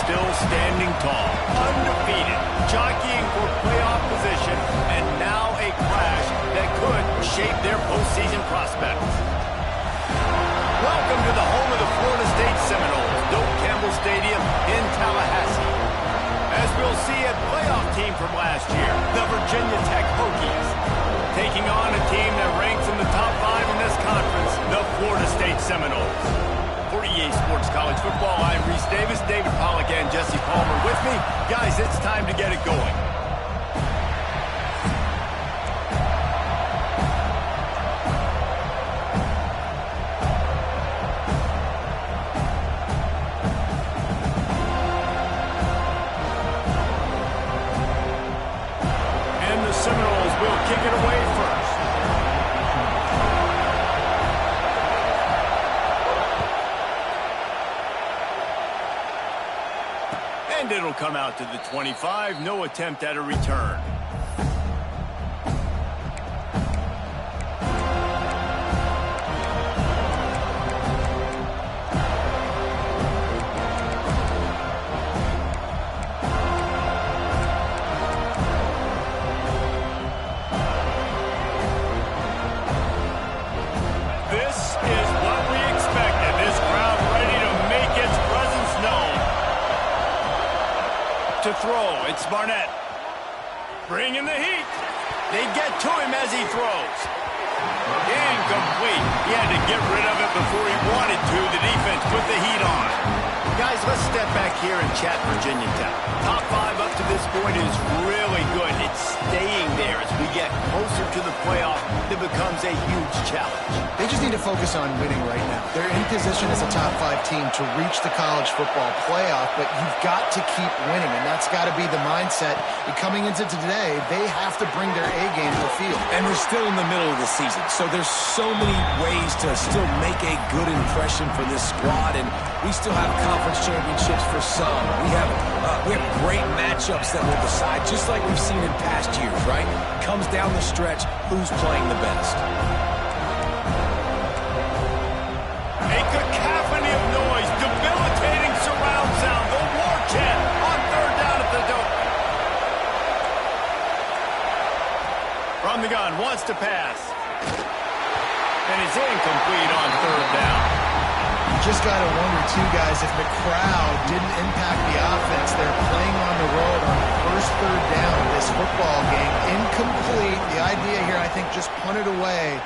still standing tall, undefeated, jockeying for playoff position, and now a clash that could shape their postseason prospects. Welcome to the home of the Florida State Seminoles, Doak Campbell Stadium in Tallahassee. As we'll see, a playoff team from last year, the Virginia Tech Hokies, taking on a team that ranks in the top 5 in this conference, the Florida State Seminoles. For EA Sports College Football, I'm Reese Davis, David Pollack, and Jesse Palmer with me. Guys, it's time to get it going. Seminoles will kick it away first. And it'll come out to the 25. No attempt at a return. To throw, it's Barnett. Bringing the heat. They get to him as he throws. Incomplete. He had to get rid of it before he wanted to. The defense put the heat on. Guys, let's step back here and chat Virginia Tech. Top 5 up to this point is really good. It's staying there as we get closer to the playoff. It becomes a huge challenge. They just need to focus on winning right now. They're in position as a top 5 team to reach the college football playoff, but you've got to keep winning, and that's got to be the mindset. And coming into today, they have to bring their A game to the field. And we're still in the middle of the season, so there's so many ways to still make a good impression for this squad, and we still have conference championships for some. We have great matchups that will decide, just like we've seen in past years, right? Comes down the stretch, who's playing the best. A cacophony of noise, debilitating surround sound, the war chant on third down at the Doak. From the gun, wants to pass. And it's incomplete on third down. You just got to wonder, too, guys, if the crowd didn't impact the offense. They're playing on the road on the first third down of this football game. Incomplete. The idea here, I think, just punt it away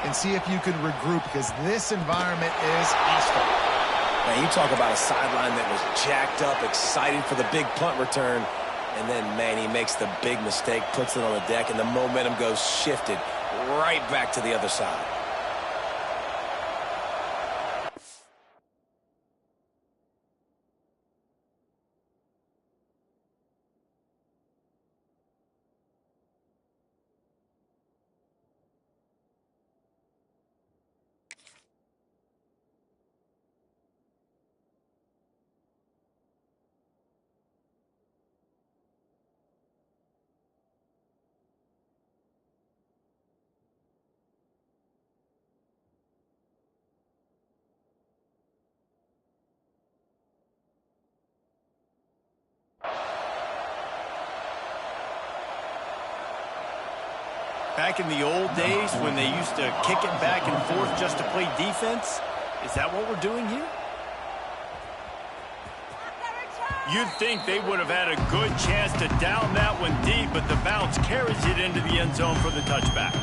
and see if you can regroup, because this environment is hostile. Man, you talk about a sideline that was jacked up, excited for the big punt return, and then, man, he makes the big mistake, puts it on the deck, and the momentum goes shifted right back to the other side. Back in the old days when they used to kick it back and forth just to play defense, is that what we're doing here? You'd think they would have had a good chance to down that one deep, but the bounce carries it into the end zone for the touchback.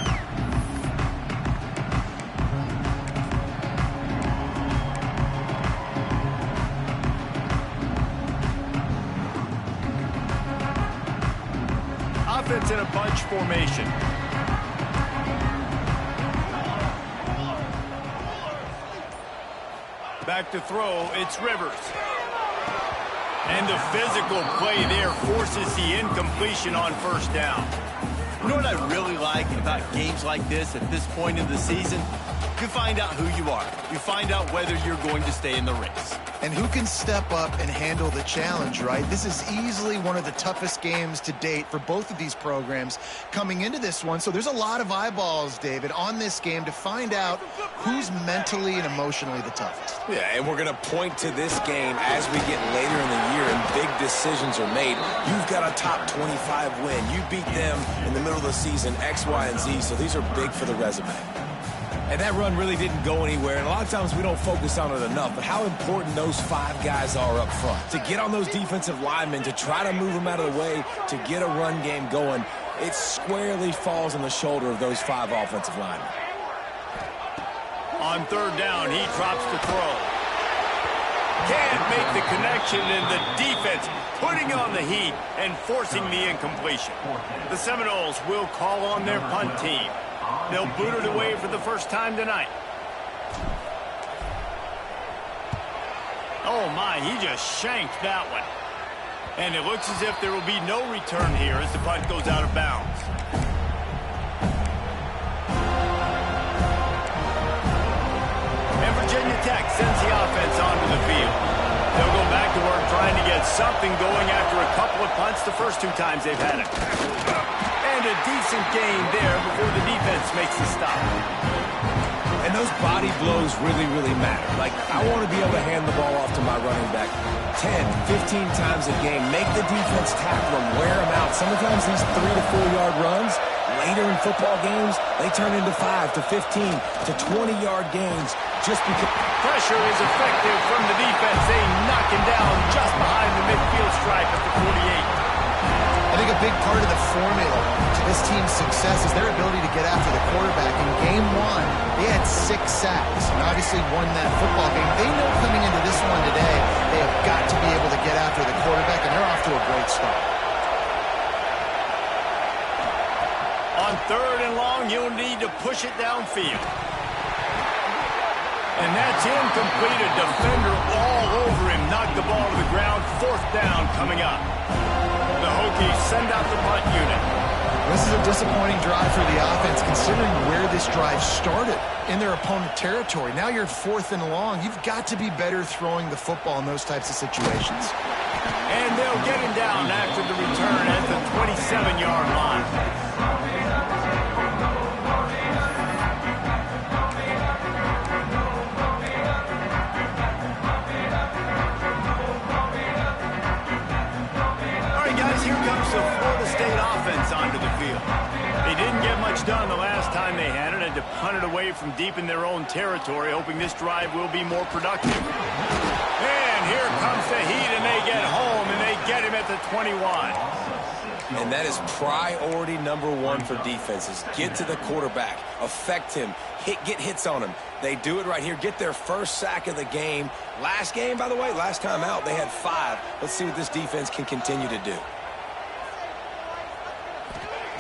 Offense in a bunch formation. Back to throw, it's Rivers. And the physical play there forces the incompletion on first down. You know what I really like about games like this at this point in the season? You find out who you are. You find out whether you're going to stay in the race. And who can step up and handle the challenge, right? This is easily one of the toughest games to date for both of these programs coming into this one. So there's a lot of eyeballs, David, on this game to find out who's mentally and emotionally the toughest. Yeah, and we're going to point to this game as we get later in the year and big decisions are made. You've got a top 25 win. You beat them in the middle of the season, X, Y, and Z, so these are big for the resume. And that run really didn't go anywhere, and a lot of times we don't focus on it enough, but how important those 5 guys are up front. To get on those defensive linemen, to try to move them out of the way, to get a run game going, it squarely falls on the shoulder of those 5 offensive linemen. On third down, he drops to throw. Can't make the connection, and the defense putting on the heat and forcing the incompletion. The Seminoles will call on their punt team. They'll boot it away for the first time tonight. Oh, my, he just shanked that one. And it looks as if there will be no return here as the punt goes out of bounds. And Virginia Tech sends the offense onto the field. They'll go back to work trying to get something going after a couple of punts the first 2 times they've had it. And a decent gain there before the defense makes the stop. And those body blows really, really matter. Like, I want to be able to hand the ball off to my running back 10, 15 times a game. Make the defense tackle them, wear them out. Sometimes these 3 to 4 yard runs, later in football games, they turn into 5 to 15 to 20-yard gains just because. Pressure is effective from the defense. They knock him down just behind the midfield stripe at the 48. I think a big part of the formula to this team's success is their ability to get after the quarterback. In game 1, they had 6 sacks and obviously won that football game. They know coming into this one today, they have got to be able to get after the quarterback, and they're off to a great start. On third and long, you'll need to push it downfield. And that's incomplete. A defender all over him. Knocked the ball to the ground. 4th down coming up. The Hokies send out the punt unit. This is a disappointing drive for the offense considering where this drive started in their opponent territory. Now you're 4th and long. You've got to be better throwing the football in those types of situations. And they'll get him down after the return at the 27-yard line. Here comes the Florida State offense onto the field. They didn't get much done the last time they had it, and to punt it away from deep in their own territory, hoping this drive will be more productive. And here comes the heat, and they get home, and they get him at the 21. And that is priority number 1 for defenses. Get to the quarterback, affect him, get hits on him. They do it right here, get their first sack of the game. Last game, by the way, last time out, they had 5. Let's see what this defense can continue to do.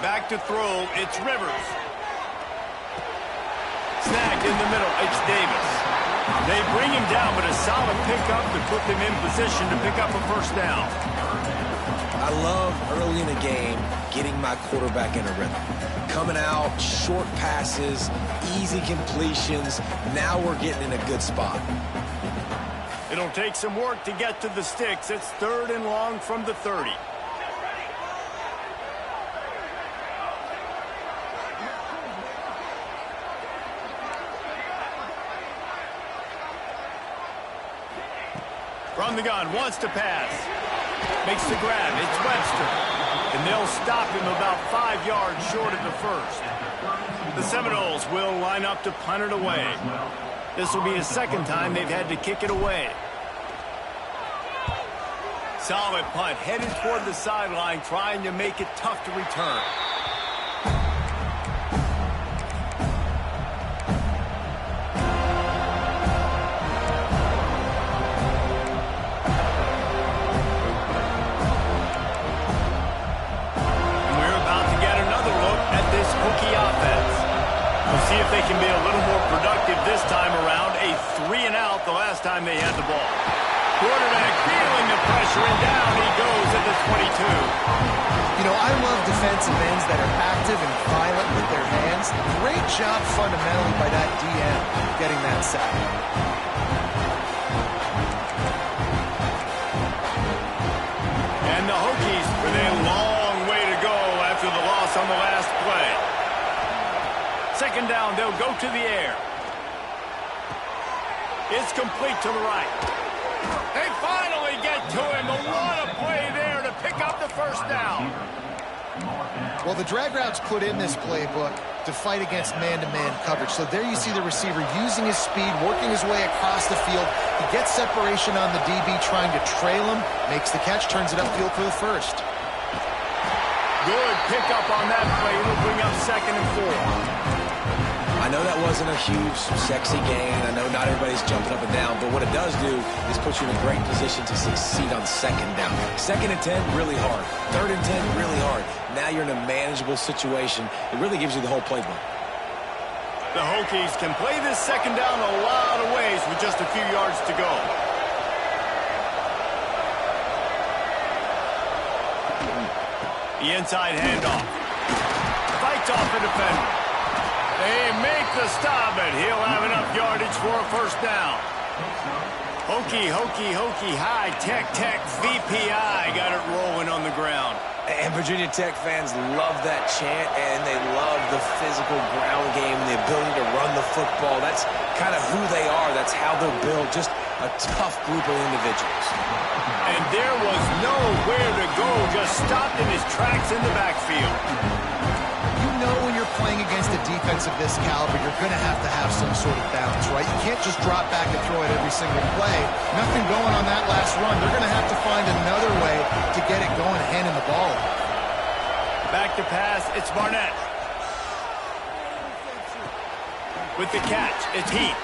Back to throw, it's Rivers. Snagged in the middle, it's Davis. They bring him down, but a solid pickup to put them in position to pick up a first down. I love early in a game getting my quarterback in a rhythm. Coming out, short passes, easy completions. Now we're getting in a good spot. It'll take some work to get to the sticks. It's 3rd and long from the 30. From the gun, wants to pass. Makes the grab, it's Webster. And they'll stop him about 5 yards short of the first. The Seminoles will line up to punt it away. This will be the 2nd time they've had to kick it away. Solid punt, headed toward the sideline, trying to make it tough to return. See if they can be a little more productive this time around. A 3-and-out the last time they had the ball. Quarterback feeling the pressure, and down he goes at the 22. You know, I love defensive ends that are active and violent with their hands. Great job fundamentally by that DM getting that sack. the Hokies with a long way to go after the loss on the last play. Second down, they'll go to the air. It's complete to the right. They finally get to him. But what a play there to pick up the first down. Well, the drag routes put in this playbook to fight against man-to-man coverage. So there you see the receiver using his speed, working his way across the field. He gets separation on the DB, trying to trail him, makes the catch, turns it upfield for the first. Good pickup on that play. It'll bring up 2nd and 4. I know that wasn't a huge, sexy gain. I know not everybody's jumping up and down, but what it does do is put you in a great position to succeed on 2nd down. 2nd and 10, really hard. 3rd and 10, really hard. Now you're in a manageable situation. It really gives you the whole playbook. The Hokies can play this 2nd down a lot of ways with just a few yards to go. The inside handoff. Fights off the defender. They make the stop, and he'll have enough yardage for a first down. Hokie, Hokie, Hokie, high, tech, VPI got it rolling on the ground. And Virginia Tech fans love that chant, and they love the physical ground game, the ability to run the football. That's kind of who they are. That's how they're built. Just a tough group of individuals. And there was nowhere to go, just stopped in his tracks in the backfield. You know when you're playing against a defense of this caliber, you're going to have some sort of balance, right? You can't just drop back and throw it every single play. Nothing going on that last run. They're going to have to find another way to get it going, handing the ball off. Back to pass, it's Barnett. With the catch, it's Heath.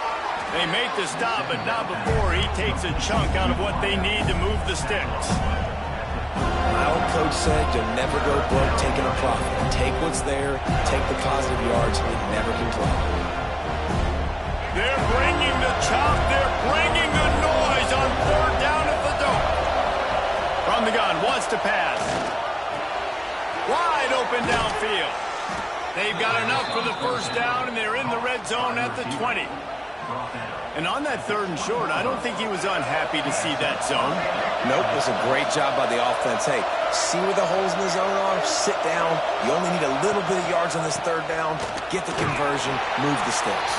They make the stop, but not before he takes a chunk out of what they need to move the sticks. My old coach said you'll never go broke taking a profit. Take what's there, take the positive yards, and never complain. They're bringing the chop, they're bringing the noise on 3rd down at the dome. From the gun, wants to pass. Wide open downfield. They've got enough for the first down, and they're in the red zone at the 20. And on that 3rd and short, I don't think he was unhappy to see that zone. Nope, it was a great job by the offense. Hey, see where the holes in the zone are? Sit down. You only need a little bit of yards on this 3rd down. Get the conversion, move the sticks.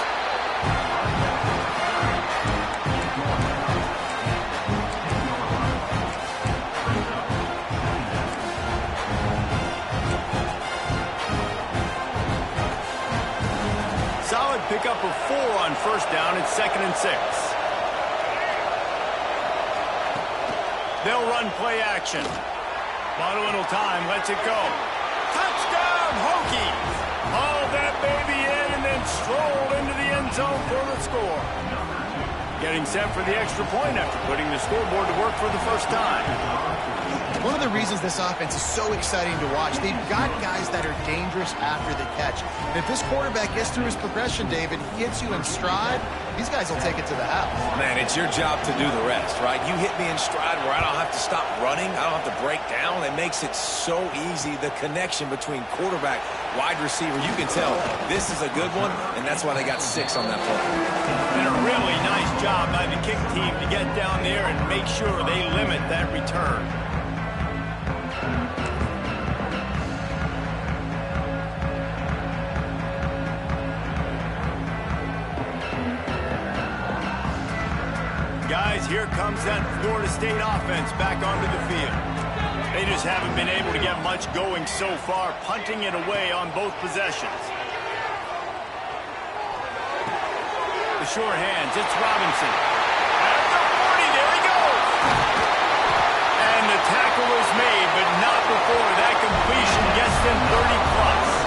Solid pickup of 4 on 1st down. It's 2nd and 6. They'll run play action. Bought a little time, lets it go. Touchdown, Hokies! Haul that baby in and then stroll into the end zone for the score. Getting set for the extra point after putting the scoreboard to work for the first time. One of the reasons this offense is so exciting to watch, they've got guys that are dangerous after the catch. And if this quarterback gets through his progression, David, he gets you in stride, these guys will take it to the house. Man, it's your job to do the rest, right? You hit me in stride where I don't have to stop running. I don't have to break down. It makes it so easy, the connection between quarterback, wide receiver. You can tell this is a good one, and that's why they got 6 on that play. And a really nice job by the kick team to get down there and make sure they limit that return. Guys, here comes that Florida State offense back onto the field. They just haven't been able to get much going so far, punting it away on both possessions. The sure hands, it's Robinson. At the 40, there he goes! And the tackle is made, but not before that completion gets them 30+.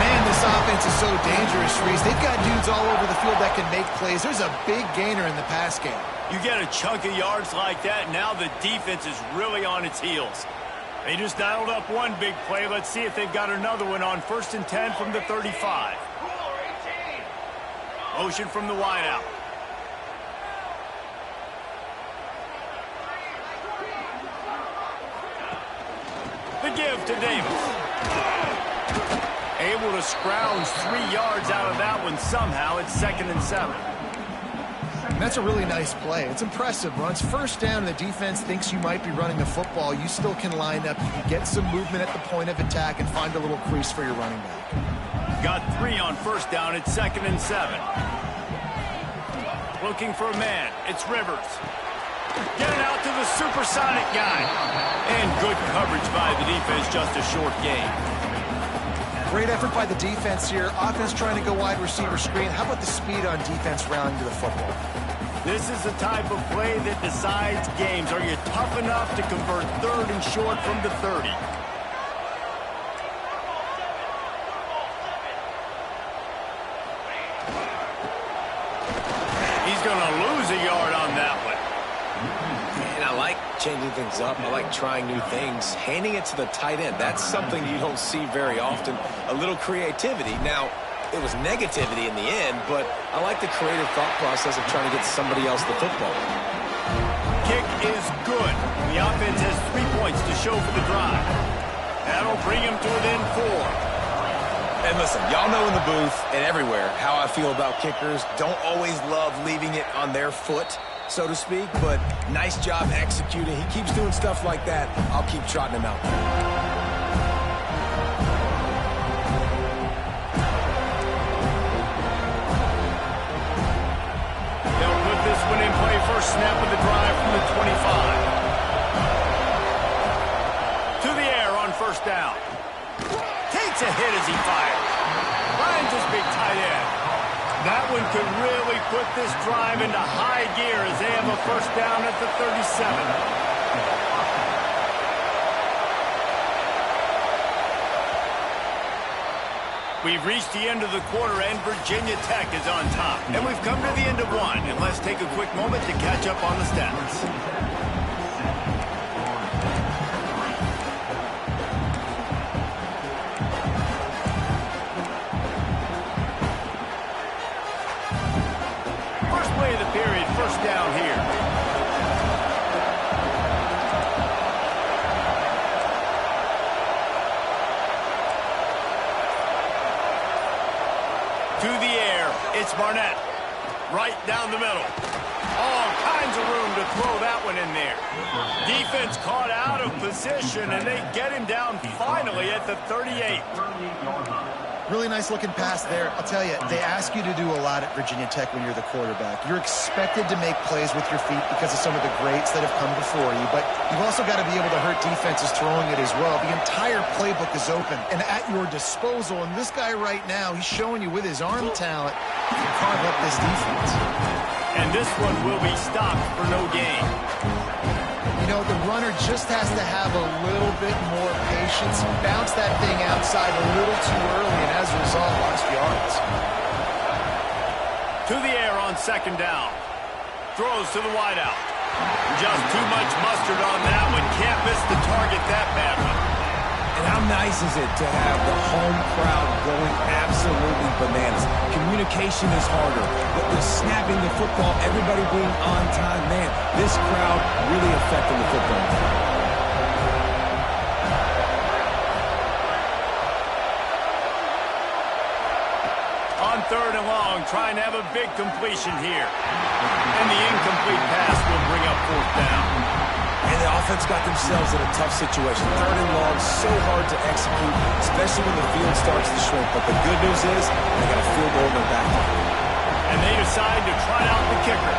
Man, this offense is so dangerous, Reese. They've got dudes all over the field that can make plays. There's a big gainer in the pass game. You get a chunk of yards like that, now the defense is really on its heels. They just dialed up one big play. Let's see if they've got another one on 1st and 10 from the 35. Motion from the wideout. The give to Davis. Able to scrounge 3 yards out of that one somehow. It's 2nd and 7. And that's a really nice play. It's impressive. Runs first down, and the defense thinks you might be running the football. You still can line up. You can get some movement at the point of attack and find a little crease for your running back. Got 3 on first down. It's 2nd and 7. Looking for a man. It's Rivers. Get it out to the supersonic guy. And good coverage by the defense, just a short gain. Great effort by the defense here. Offense trying to go wide receiver screen. How about the speed on defense rounding to the football? This is the type of play that decides games. Are you tough enough to convert 3rd and short from the 30? He's going to lose a yard on that one. And I like changing things up. I like trying new things. Handing it to the tight end, that's something you don't see very often. A little creativity. Now, it was negativity in the end, but I like the creative thought process of trying to get somebody else the football. Kick is good. The offense has 3 points to show for the drive. That'll bring him to within 4. And listen, y'all know in the booth and everywhere how I feel about kickers. Don't always love leaving it on their foot, so to speak, but nice job executing. He keeps doing stuff like that. I'll keep trotting him out. They'll put this one in play. First snap of the drive from the 25. To the air on first down. Takes a hit as he fires. Finds his big tight end. That one could really put this drive into high gear as they have a first down at the 37. We've reached the end of the quarter, and Virginia Tech is on top. And we've come to the end of one. And let's take a quick moment to catch up on the stats. First down here. To the air, it's Barnett. Right down the middle. All kinds of room to throw that one in there. Defense caught out of position, and they get him down finally at the 38. Really nice looking pass there. I'll tell you, they ask you to do a lot at Virginia Tech when you're the quarterback. You're expected to make plays with your feet because of some of the greats that have come before you, but you've also got to be able to hurt defenses throwing it as well. The entire playbook is open and at your disposal, and this guy right now, he's showing you with his arm talent, he can carve up this defense. And this one will be stopped for no gain. You know, the runner just has to have a little bit more patience, bounce that thing outside a little too early, and as a result, lost yards. To the air on second down. Throws to the wideout. Just too much mustard on that one. Can't miss the target that badly. And how nice is it to have the home crowd going absolutely bananas? Communication is harder. The snapping the football, everybody being on time. Man, this crowd really affecting the football. On third and long, trying to have a big completion here. And the incomplete pass will bring up fourth down. And the offense got themselves in a tough situation. Third and long, so hard to execute, especially when the field starts to shrink. But the good news is they got a field goal in their back. And they decide to try out the kicker.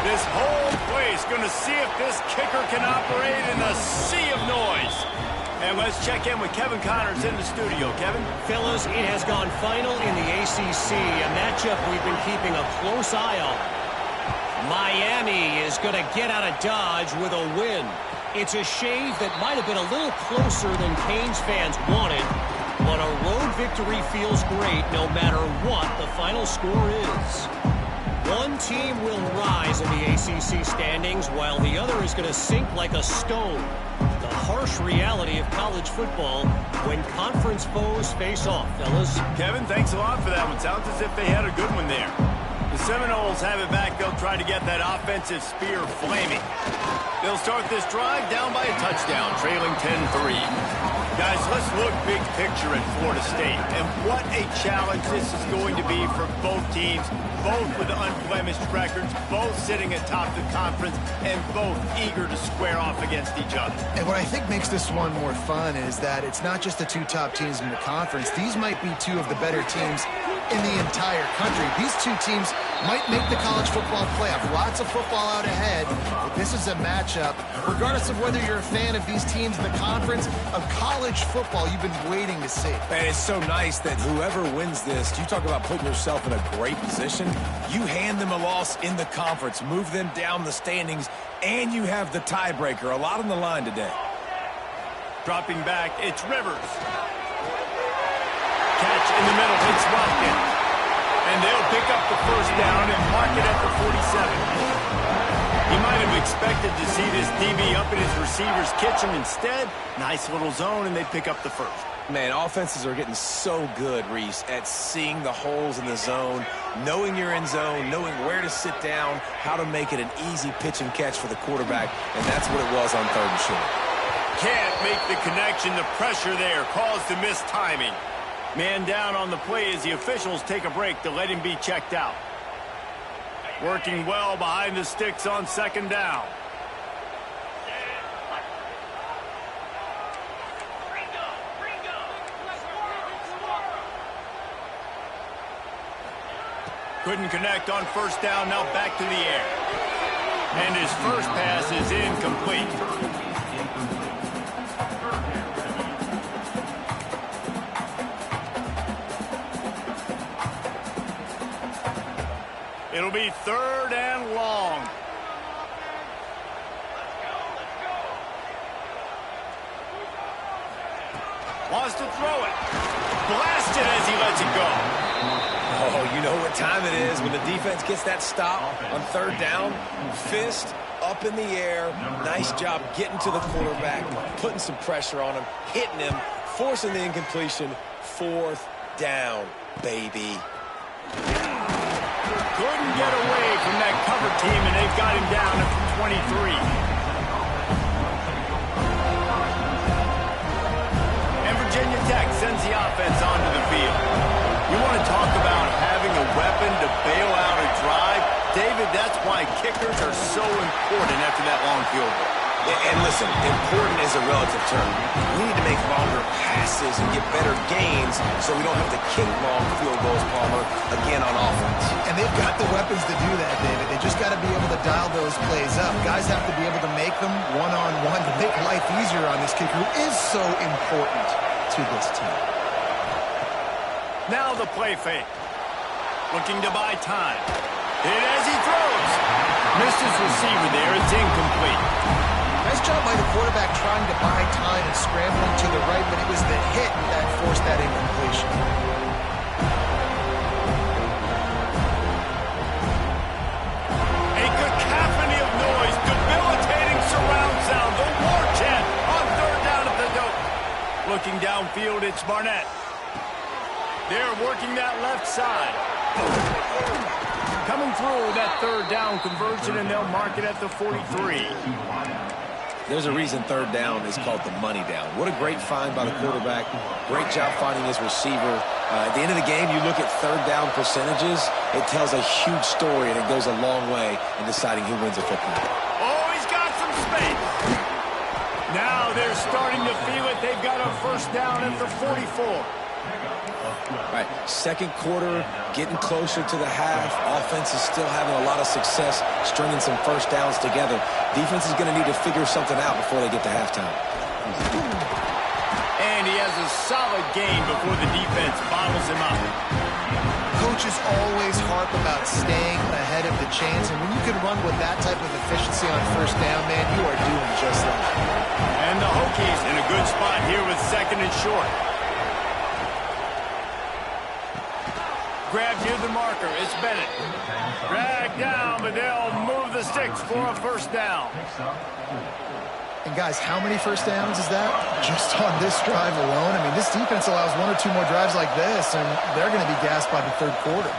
This whole place going to see if this kicker can operate in the sea of noise. And let's check in with Kevin Connors in the studio. Kevin? Fellas, it has gone final in the ACC, a matchup we've been keeping a close eye on. Miami is going to get out of Dodge with a win. It's a shave that might have been a little closer than Canes fans wanted, but a road victory feels great no matter what the final score is. One team will rise in the ACC standings while the other is going to sink like a stone. The harsh reality of college football when conference foes face off, fellas. Kevin, thanks a lot for that one. Sounds as if they had a good one there. The Seminoles have it back. They'll try to get that offensive spear flaming. They'll start this drive down by a touchdown, trailing 10-3. Guys, let's look big picture at Florida State. And what a challenge this is going to be for both teams, both with unblemished records, both sitting atop the conference, and both eager to square off against each other. And what I think makes this one more fun is that it's not just the two top teams in the conference. These might be two of the better teams in the entire country. These two teams might make the college football playoff. Lots of football out ahead, but this is a matchup, regardless of whether you're a fan of these teams in the conference, of college football you've been waiting to see. And it's so nice that whoever wins this, you talk about putting yourself in a great position, you hand them a loss in the conference, move them down the standings, and you have the tiebreaker. A lot on the line today. Dropping back, it's Rivers. Catch in the middle, it's Watkins. And they'll pick up the first down and mark it at the 47. He might have expected to see this DB up in his receiver's kitchen. Instead, nice little zone, and they pick up the first. Man, offenses are getting so good, Reese, at seeing the holes in the zone, knowing you're in zone, knowing where to sit down, how to make it an easy pitch and catch for the quarterback, and that's what it was on 3rd and short. Can't make the connection. The pressure there caused the missed timing. Man down on the play as the officials take a break to let him be checked out. Working well behind the sticks on 2nd down. Couldn't connect on 1st down, now back to the air. And his first pass is incomplete. It'll be 3rd and long. Wants to throw it. Blasted as he lets it go. Oh, you know what time it is when the defense gets that stop on 3rd down. Fist up in the air. Nice job getting to the quarterback, putting some pressure on him, hitting him, forcing the incompletion. 4th down, baby. Couldn't get away from that cover team, and they've got him down at the 23. And Virginia Tech sends the offense onto the field. You want to talk about having a weapon to bail out a drive? David, that's why kickers are so important after that long field goal. And listen, important is a relative term. We need to make longer passes and get better gains so we don't have to kick long field goals, Palmer, again on offense. And they've got the weapons to do that, David. They just got to be able to dial those plays up. Guys have to be able to make them one-on-one to make life easier on this kicker, who is so important to this team. Now the play fake. Looking to buy time. Hit as he throws. Missed his receiver there. It's incomplete. Nice job by the quarterback trying to buy time and scrambling to the right, but it was the hit that forced that incompletion. A cacophony of noise, debilitating surround sound, the war chant on 3rd down at the dope. Looking downfield, it's Barnett. They're working that left side. Coming through that 3rd down conversion, and they'll mark it at the 43. There's a reason 3rd down is called the money down. What a great find by the quarterback. Great job finding his receiver. At the end of the game, you look at 3rd down percentages. It tells a huge story, and it goes a long way in deciding who wins a football game. Oh, he's got some space. Now they're starting to feel it. They've got a 1st down at the 44. All right, 2nd quarter, getting closer to the half. Offense is still having a lot of success stringing some 1st downs together. Defense is going to need to figure something out before they get to halftime. And he has a solid game before the defense bottles him up. Coaches always harp about staying ahead of the chains, and when you can run with that type of efficiency on 1st down, man, you are doing just that. And the Hokies in a good spot here with 2nd and short. Grab near the marker. It's Bennett. Drag down, but they'll move the sticks for a 1st down. And guys, how many 1st downs is that? Just on this drive alone? I mean, this defense allows 1 or 2 more drives like this, and they're going to be gassed by the 3rd quarter.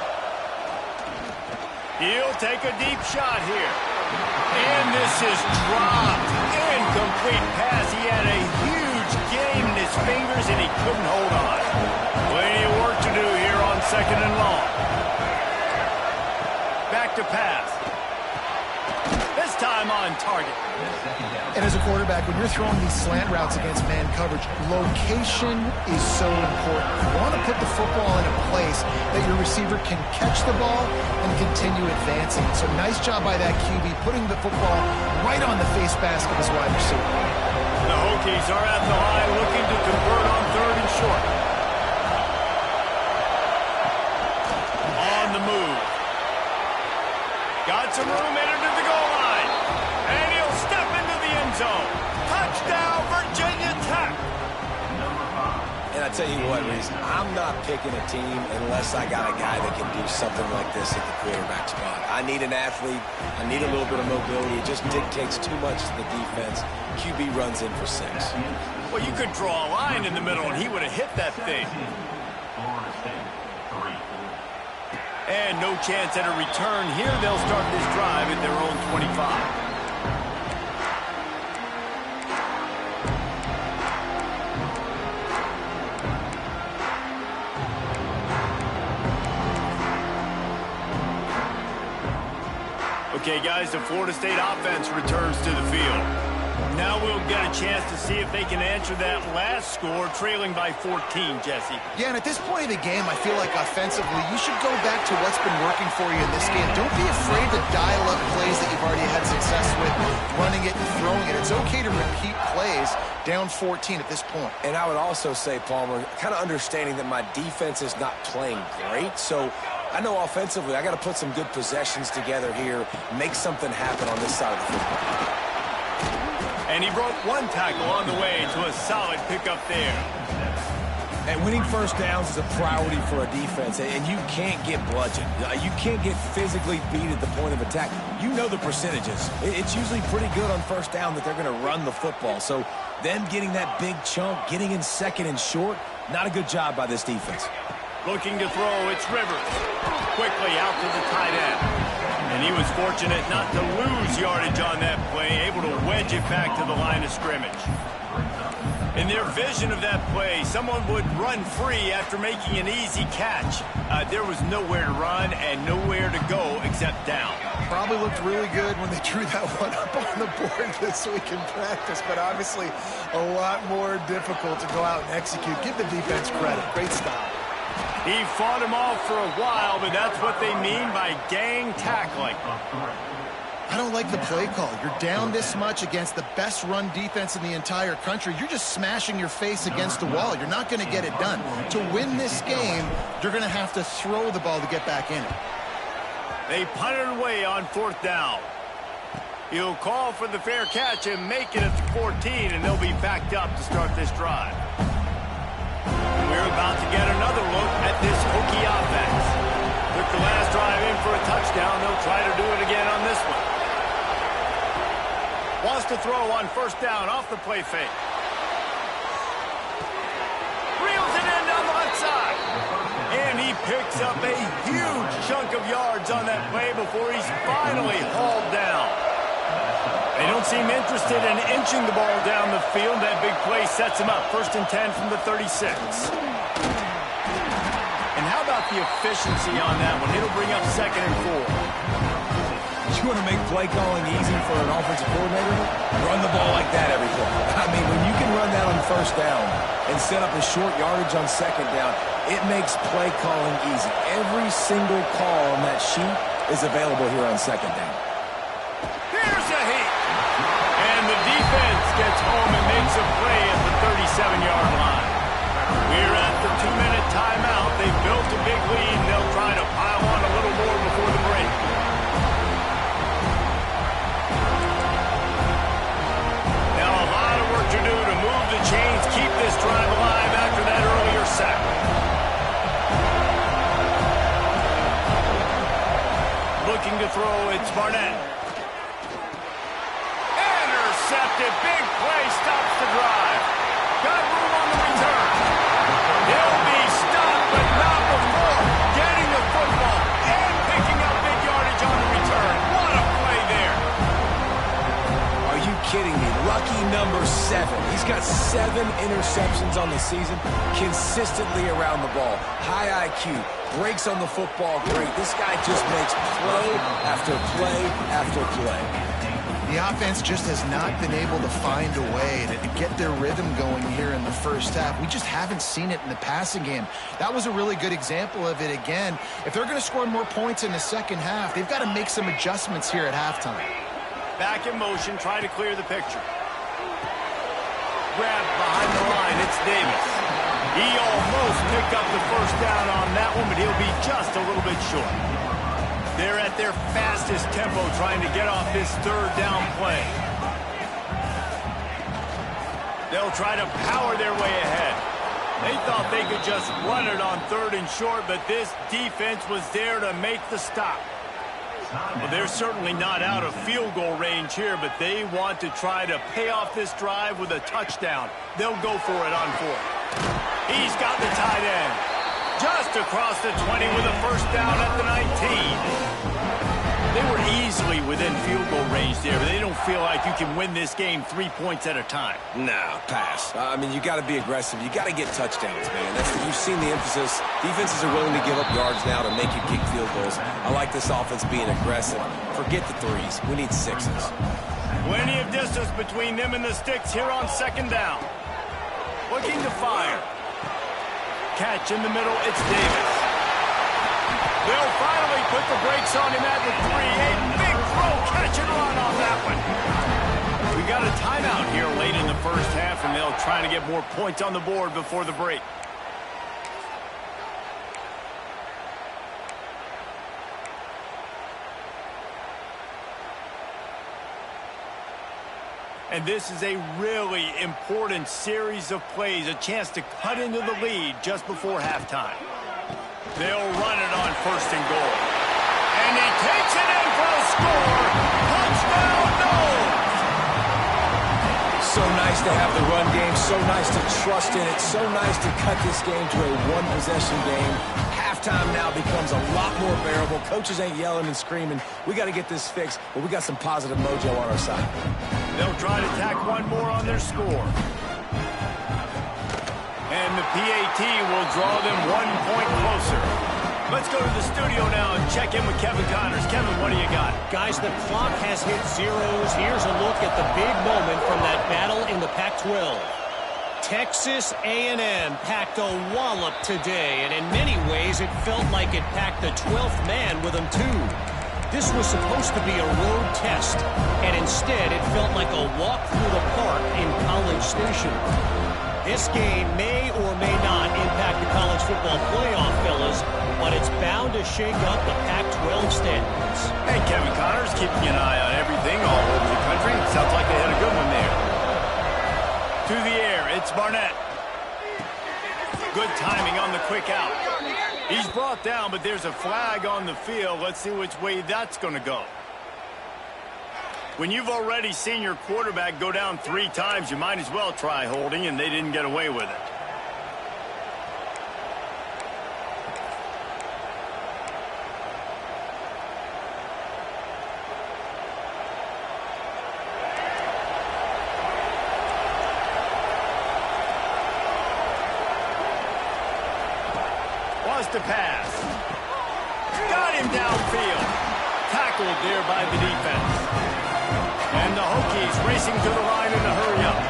He'll take a deep shot here. And this is dropped. Incomplete pass. He had a huge gain in his back to pass. This time on target. And as a quarterback, when you're throwing these slant routes against man coverage, location is so important. You want to put the football in a place that your receiver can catch the ball and continue advancing. So nice job by that QB, putting the football right on the face mask of his wide receiver. The Hokies are at the line looking to convert on 3rd and short. On the move. Got some room, entered to the goal line. And he'll step into the end zone. Touchdown, Virginia Tech. And I tell you what, Reese, I'm not picking a team unless I got a guy that can do something like this at the quarterback spot. I need an athlete. I need a little bit of mobility. It just dictates too much to the defense. QB runs in for 6. Well, you could draw a line in the middle, and he would have hit that thing. And no chance at a return here. They'll start this drive at their own 25. Okay, guys, the Florida State offense returns to the field. Now we'll get a chance to see if they can answer that last score, trailing by 14, Jesse. Yeah, and at this point of the game, I feel like offensively, you should go back to what's been working for you in this game. Don't be afraid to dial up plays that you've already had success with, running it and throwing it. It's okay to repeat plays down 14 at this point. And I would also say, Palmer, kind of understanding that my defense is not playing great, so I know offensively I got to put some good possessions together here, make something happen on this side of the football. And he broke one tackle on the way to a solid pickup there. And winning first downs is a priority for a defense, and you can't get bludgeoned. You can't get physically beat at the point of attack. You know the percentages. It's usually pretty good on first down that they're going to run the football. So them getting that big chunk, getting in 2nd and short, not a good job by this defense. Looking to throw, it's Rivers. Quickly out to the tight end. And he was fortunate not to lose yardage on that play, able to wedge it back to the line of scrimmage. In their vision of that play, someone would run free after making an easy catch. There was nowhere to run and nowhere to go except down. Probably looked really good when they drew that one up on the board this week in practice, but obviously a lot more difficult to go out and execute. Give the defense credit. Great stop. He fought him off for a while, but that's what they mean by gang tackling. I don't like the play call. You're down this much against the best run defense in the entire country. You're just smashing your face against the wall. You're not going to get it done. To win this game, you're going to have to throw the ball to get back in it. They punt it away on 4th down. He'll call for the fair catch and make it at the 14, and they'll be backed up to start this drive. We're about to get another look at this Hokie offense. Took the last drive in for a touchdown. They'll try to do it again on this one. Wants to throw on 1st down off the play fake. Reels it in down the left side. And he picks up a huge chunk of yards on that play before he's finally hauled down. They don't seem interested in inching the ball down the field. That big play sets him up. 1st and 10 from the 36. And how about the efficiency on that one? It'll bring up 2nd and 4. You want to make play calling easy for an offensive coordinator? Run the ball like that every play. I mean, when you can run that on 1st down and set up a short yardage on 2nd down, it makes play calling easy. Every single call on that sheet is available here on 2nd down. Here's a hit. And the defense gets home and makes a play at the 37-yard line. We're at the 2-minute timeout. They've built a big lead, and they'll try to pile on a little more before the break. Now a lot of work to do to move the chains, keep this drive alive after that earlier sack. Looking to throw, it's Barnett. Intercepted, big play, stops the drive. Got room on the return. He'll be stopped, but not before getting the football and picking up big yardage on the return. What a play there. Are you kidding kidding me? Lucky number 7. He's got 7 interceptions on the season, consistently around the ball. High IQ, breaks on the football great. This guy just makes play after play after play. The offense just has not been able to find a way to get their rhythm going here in the first half. We just haven't seen it in the passing game. That was a really good example of it again. If they're going to score more points in the second half, they've got to make some adjustments here at halftime. Back in motion, try to clear the picture. Grab behind the line, it's Davis. He almost picked up the first down on that one, but he'll be just a little bit short. They're at their fastest tempo trying to get off this third down play. They'll try to power their way ahead. They thought they could just run it on 3rd and short, but this defense was there to make the stop. Well, they're certainly not out of field goal range here, but they want to try to pay off this drive with a touchdown. They'll go for it on 4th. He's got the tight end. Just across the 20 with a first down at the 19. They were easily within field goal range there, but they don't feel like you can win this game 3 points at a time. No, pass. I mean, you got to be aggressive. You got to get touchdowns, man. You've seen the emphasis. Defenses are willing to give up yards now to make you kick field goals. I like this offense being aggressive. Forget the 3s. We need 6s. Plenty of distance between them and the sticks here on 2nd down. Looking to fire. Catch in the middle, it's Davis. They'll finally put the brakes on him at the 3. A big throw, catch and run on that one. We got a timeout here late in the first half, and they'll try to get more points on the board before the break. And this is a really important series of plays, a chance to cut into the lead just before halftime. They'll run it on 1st and goal. And he takes it in for a score. Touchdown, no! So nice to have the run game, so nice to trust in it, so nice to cut this game to a one-possession game. Halftime now becomes a lot more bearable. Coaches ain't yelling and screaming. We got to get this fixed, but we got some positive mojo on our side. They'll try to tack one more on their score. And the PAT will draw them 1 point closer. Let's go to the studio now and check in with Kevin Connors. Kevin, what do you got? Guys, the clock has hit zeros. Here's a look at the big moment from that battle in the Pac-12. Texas A&M packed a wallop today, and in many ways it felt like it packed the 12th man with them too. This was supposed to be a road test, and instead it felt like a walk through the park in College Station. This game may or may not impact the college football playoff, fellas, but it's bound to shake up the Pac-12 standings. Hey, Kevin Connors, keeping an eye on everything all over the country. Sounds like they had a good one there. To the air, it's Barnett. Good timing on the quick out. He's brought down, but there's a flag on the field. Let's see which way that's going to go. When you've already seen your quarterback go down 3 times, you might as well try holding, and they didn't get away with it. To pass. Got him downfield. Tackled there by the defense. And the Hokies racing to the line in a hurry up.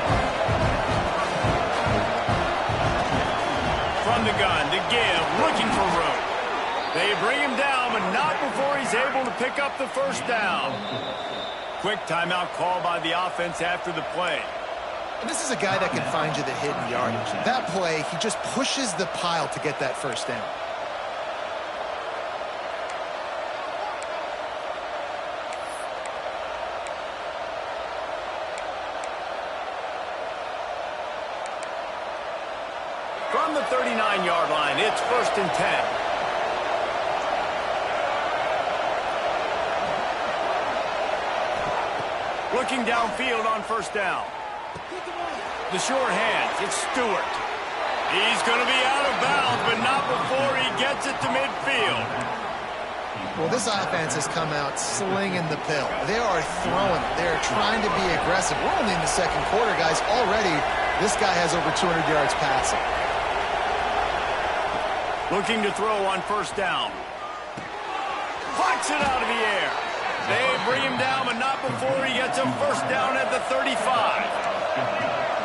From the gun to give, looking for room. They bring him down, but not before he's able to pick up the first down. Quick timeout call by the offense after the play. And this is a guy that can find you the hidden yardage. That play, he just pushes the pile to get that first down. From the 39-yard line, it's 1st and 10. Looking downfield on 1st down. The short hands, it's Stewart. He's going to be out of bounds, but not before he gets it to midfield. Well, this offense has come out slinging the pill. They are throwing it. They are trying to be aggressive. We're only in the second quarter, guys. Already, this guy has over 200 yards passing. Looking to throw on first down. Flicks it out of the air. They bring him down, but not before he gets a first down at the 35.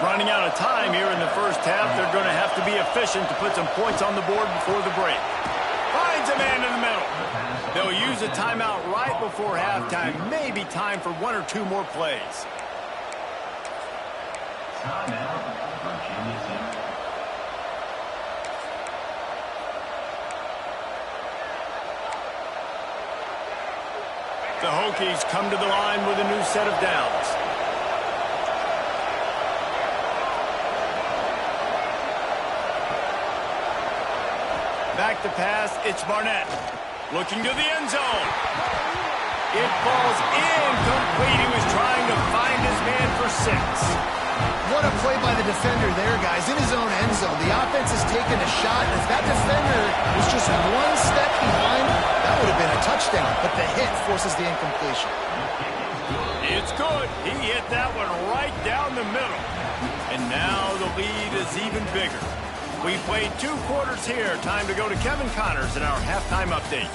Running out of time here in the first half. They're going to have to be efficient to put some points on the board before the break. Finds a man in the middle. They'll use a timeout right before halftime. Maybe time for one or two more plays. The Hokies come to the line with a new set of downs. Back to pass, it's Barnett. Looking to the end zone. It falls incomplete. He was trying to find his man for 6. What a play by the defender there, guys. In his own end zone. The offense has taken a shot, and if that defender was just one step behind, that would have been a touchdown. But the hit forces the incompletion. It's good. He hit that one right down the middle. And now the lead is even bigger. We played 2 quarters here. Time to go to Kevin Connors in our halftime update.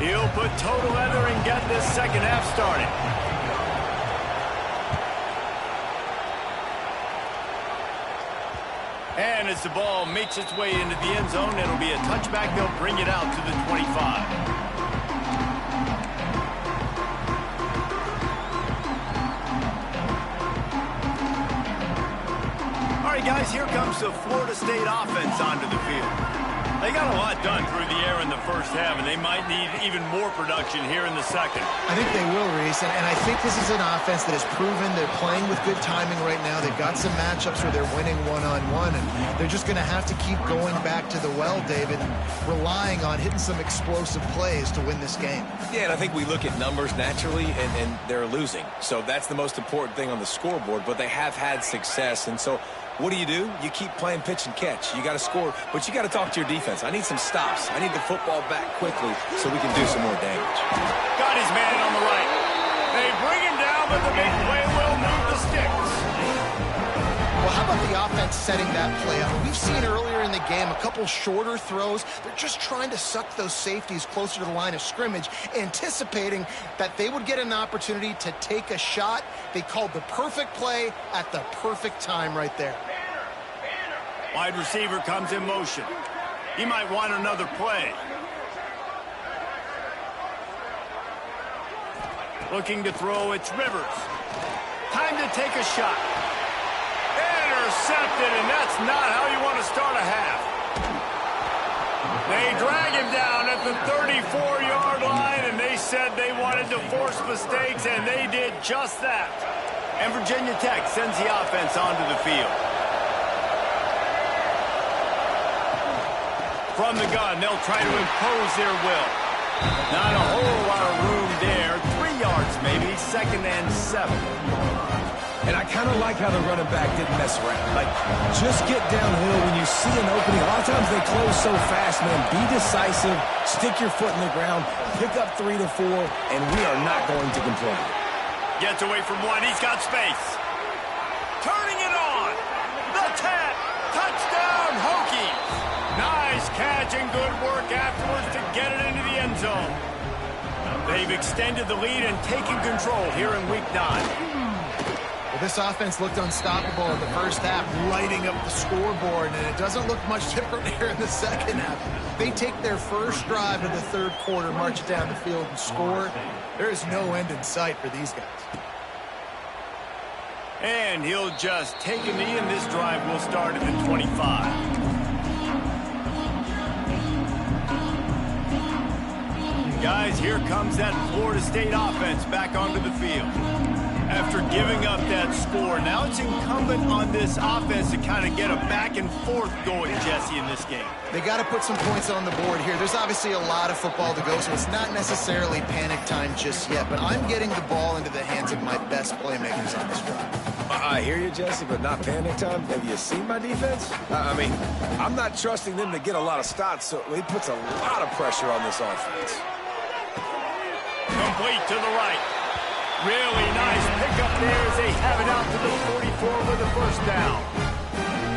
He'll put total leather and get this second half started. And as the ball makes its way into the end zone, it'll be a touchback. They'll bring it out to the 25. All right, guys, here comes the Florida State offense onto the field. They got a lot done through the air in the first half, and they might need even more production here in the second. I think they will, Reese, and I think this is an offense that has proven they're playing with good timing right now. They've got some matchups where they're winning one-on-one, and they're just going to have to keep going back to the well, David, and relying on hitting some explosive plays to win this game. Yeah, and I think we look at numbers naturally, and they're losing. So that's the most important thing on the scoreboard, but they have had success, and so what do? You keep playing pitch and catch. You got to score, but you got to talk to your defense. I need some stops. I need the football back quickly so we can do some more damage. Got his man on the right. They bring him down, but the big play will move the sticks. Well, how about the offense setting that play up? We've seen earlier in the game a couple shorter throws. They're just trying to suck those safeties closer to the line of scrimmage, anticipating that they would get an opportunity to take a shot. They called the perfect play at the perfect time right there. Wide receiver comes in motion. He might want another play. Looking to throw, it's Rivers. Time to take a shot. Intercepted, and that's not how you want to start a half. They drag him down at the 34-yard line, and they said they wanted to force mistakes, and they did just that. And Virginia Tech sends the offense onto the field. From the gun, they'll try to impose their will. Not a whole lot of room there. 3 yards maybe, 2nd and 7. And I kind of like how the running back didn't mess around. Like, just get downhill when you see an opening. A lot of times they close so fast, man. Be decisive, stick your foot in the ground, pick up 3 to 4, and we are not going to complain. Gets away from one. He's got space. Turning it on. The 10. Touchdown, Hokies. Nice catch and good work afterwards to get it into the end zone. They've extended the lead and taken control here in Week 9. Well, this offense looked unstoppable in the first half, lighting up the scoreboard, and it doesn't look much different here in the second half. They take their first drive of the third quarter, march it down the field, and score. There is no end in sight for these guys. And he'll just take a knee, and this drive will start at the 25. Guys, here comes that Florida State offense back onto the field. After giving up that score, now it's incumbent on this offense to kind of get a back and forth going, Jesse, in this game. They got to put some points on the board here. There's obviously a lot of football to go, so it's not necessarily panic time just yet, but I'm getting the ball into the hands of my best playmakers on this drive. I hear you, Jesse, but not panic time. Have you seen my defense? I mean, I'm not trusting them to get a lot of stops, so it puts a lot of pressure on this offense. Complete to the right. Really nice pickup there as they have it out to the 44 with the first down.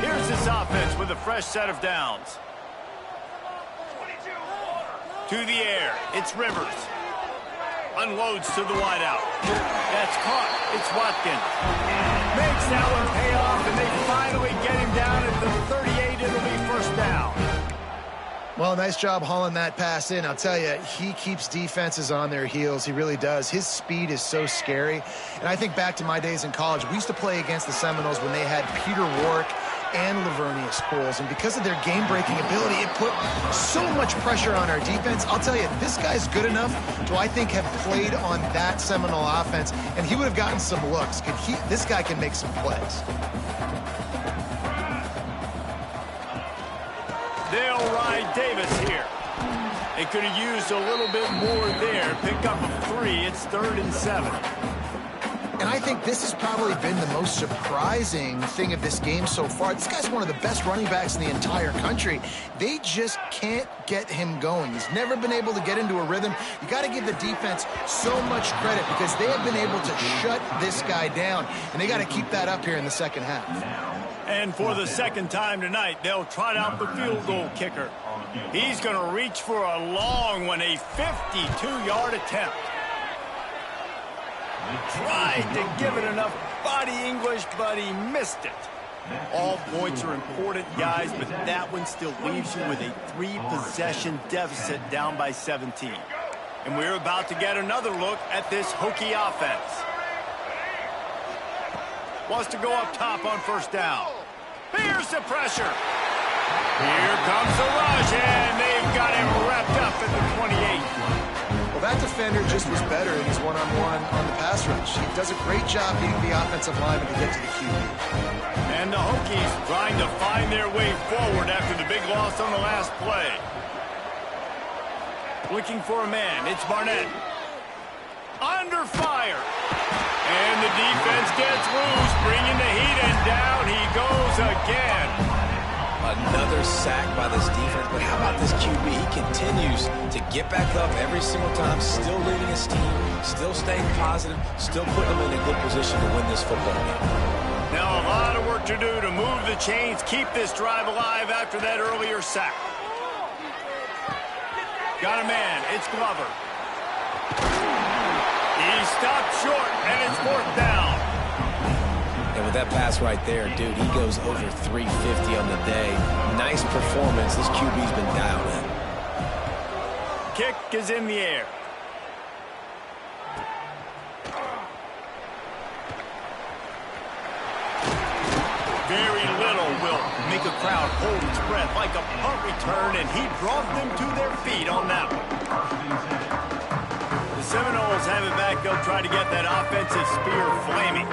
Here's this offense with a fresh set of downs. To the air, it's Rivers. Unloads to the wideout. That's caught. It's Watkins. Makes that one pay off, and they finally get him down at the 38. It'll be first down. Well, nice job hauling that pass in. I'll tell you, he keeps defenses on their heels. He really does. His speed is so scary. And I think back to my days in college, we used to play against the Seminoles when they had Peter Warrick and Lavernius Coles, and because of their game-breaking ability, it put so much pressure on our defense. I'll tell you, this guy's good enough to, I think, have played on that Seminole offense, and he would have gotten some looks. This guy can make some plays. They'll ride Davis here. They could have used a little bit more there. Pick up a 3. It's 3rd and 7. And I think this has probably been the most surprising thing of this game so far. This guy's one of the best running backs in the entire country. They just can't get him going. He's never been able to get into a rhythm. You got to give the defense so much credit because they have been able to shut this guy down, and they got to keep that up here in the second half. And for the second time tonight, they'll trot out the field goal kicker. He's going to reach for a long one, a 52-yard attempt. Tried to give it enough body English, but he missed it. All points are important, guys, but that one still leaves you with a 3-possession deficit down by 17. And we're about to get another look at this Hokie offense. Wants to go up top on first down. Here's the pressure. Here comes the rush, and they've got him wrapped up at the 28. Well, that defender just was better in his one-on-one on the pass rush. He does a great job beating the offensive lineman to get to the QB. And the Hokies trying to find their way forward after the big loss on the last play. Looking for a man. It's Barnett. Under fire. And the defense gets loose, bringing the heat, and down he goes again. Another sack by this defense, but how about this QB? He continues to get back up every single time, still leading his team, still staying positive, still putting them in a good position to win this football game. Now a lot of work to do to move the chains, keep this drive alive after that earlier sack. Got a man, it's Glover. He stopped short, and it's 4th down. And with that pass right there, dude, he goes over 350 on the day. Nice performance. This QB's been dialed in. Kick is in the air. Very little will make a crowd hold its breath like a punt return, and he brought them to their feet on that one. The Seminoles have it back. They'll try to get that offensive spear flaming.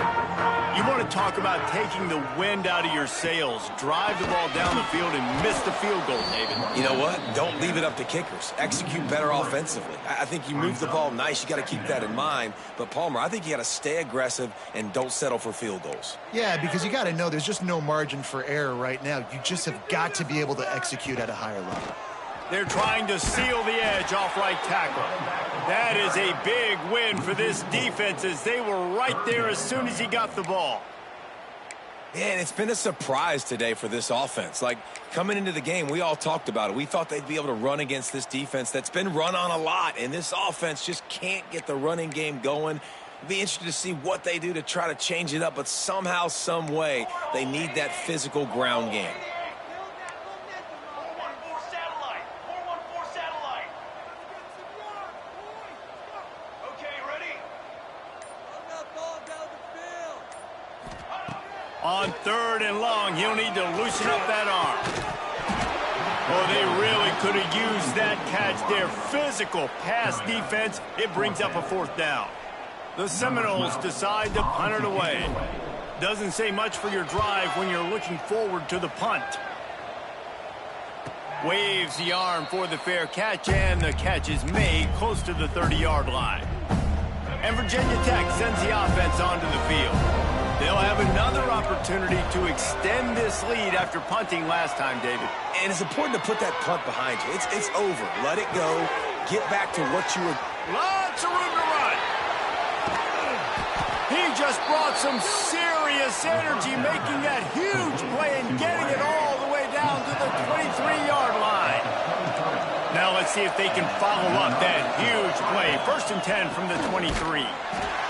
You want to talk about taking the wind out of your sails. Drive the ball down the field and miss the field goal, David. You know what? Don't leave it up to kickers. Execute better offensively. I think you move the ball nice. You got to keep that in mind. But, Palmer, I think you got to stay aggressive and don't settle for field goals. Yeah, because you got to know there's just no margin for error right now. You just have got to be able to execute at a higher level. They're trying to seal the edge off right tackle. That is a big win for this defense as they were right there as soon as he got the ball. Yeah, and it's been a surprise today for this offense. Like, coming into the game, we all talked about it. We thought they'd be able to run against this defense that's been run on a lot, and this offense just can't get the running game going. It'll be interesting to see what they do to try to change it up, but somehow, some way, they need that physical ground game. On 3rd and long, he'll need to loosen up that arm. Oh, they really could have used that catch there. Physical pass defense. It brings up a 4th down. The Seminoles decide to punt it away. Doesn't say much for your drive when you're looking forward to the punt. Waves the arm for the fair catch, and the catch is made close to the 30-yard line. And Virginia Tech sends the offense onto the field. They'll have another opportunity to extend this lead after punting last time, David. And it's important to put that punt behind you. It's over. Let it go. Get back to what you were. Lots of room to run. He just brought some serious energy, making that huge play and getting it all the way down to the 23-yard line. Now let's see if they can follow up that huge play. 1st and 10 from the 23.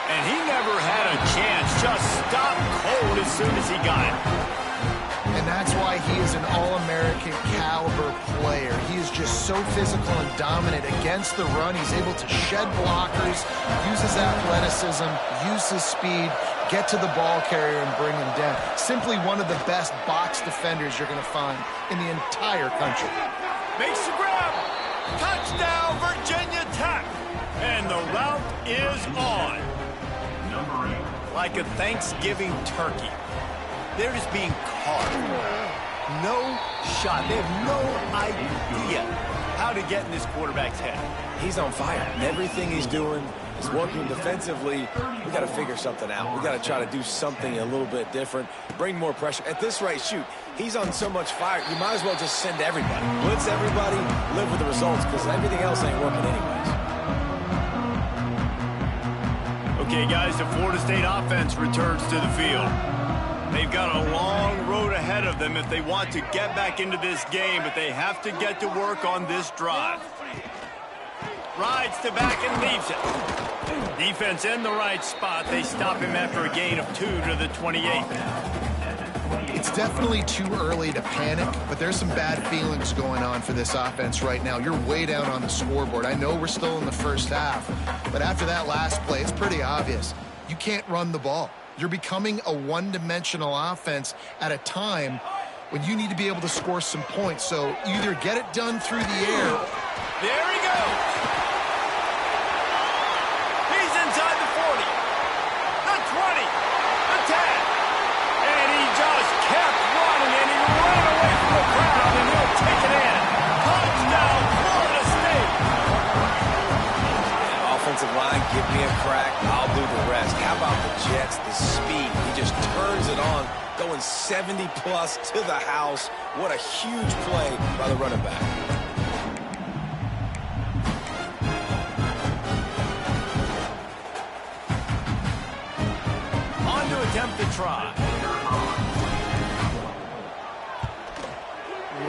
And he never had a chance. Just stopped cold as soon as he got it. And that's why he is an All-American caliber player. He is just so physical and dominant against the run. He's able to shed blockers, use his athleticism, use his speed, get to the ball carrier and bring him down. Simply one of the best box defenders you're going to find in the entire country. Makes the grab. Touchdown, Virginia Tech. And the route is on. Like a Thanksgiving turkey. They're just being carved. No shot. They have no idea how to get in this quarterback's head. He's on fire. And everything he's doing is working defensively. We got to figure something out. We got to try to do something a little bit different. Bring more pressure. At this rate, shoot, he's on so much fire, you might as well just send everybody. Blitz everybody, live with the results, because everything else ain't working anyways. Okay, guys, the Florida State offense returns to the field. They've got a long road ahead of them if they want to get back into this game, but they have to get to work on this drive. Rides to back and leaves it. Defense in the right spot. They stop him after a gain of 2 to the 28. It's definitely too early to panic, but there's some bad feelings going on for this offense right now. You're way down on the scoreboard. I know we're still in the first half, but after that last play, it's pretty obvious. You can't run the ball. You're becoming a one-dimensional offense at a time when you need to be able to score some points. So either get it done through the air. There he goes. He's inside the 40, the 20, the 10. And he just kept running, and he ran away from the crowd, and he'll take it in. Touchdown, Florida State. Offensive line, give me a crack, I'll do the rest. How about the Jets, the speed? He just turns it on, going 70-plus to the house. What a huge play by the running back. On to attempt to try.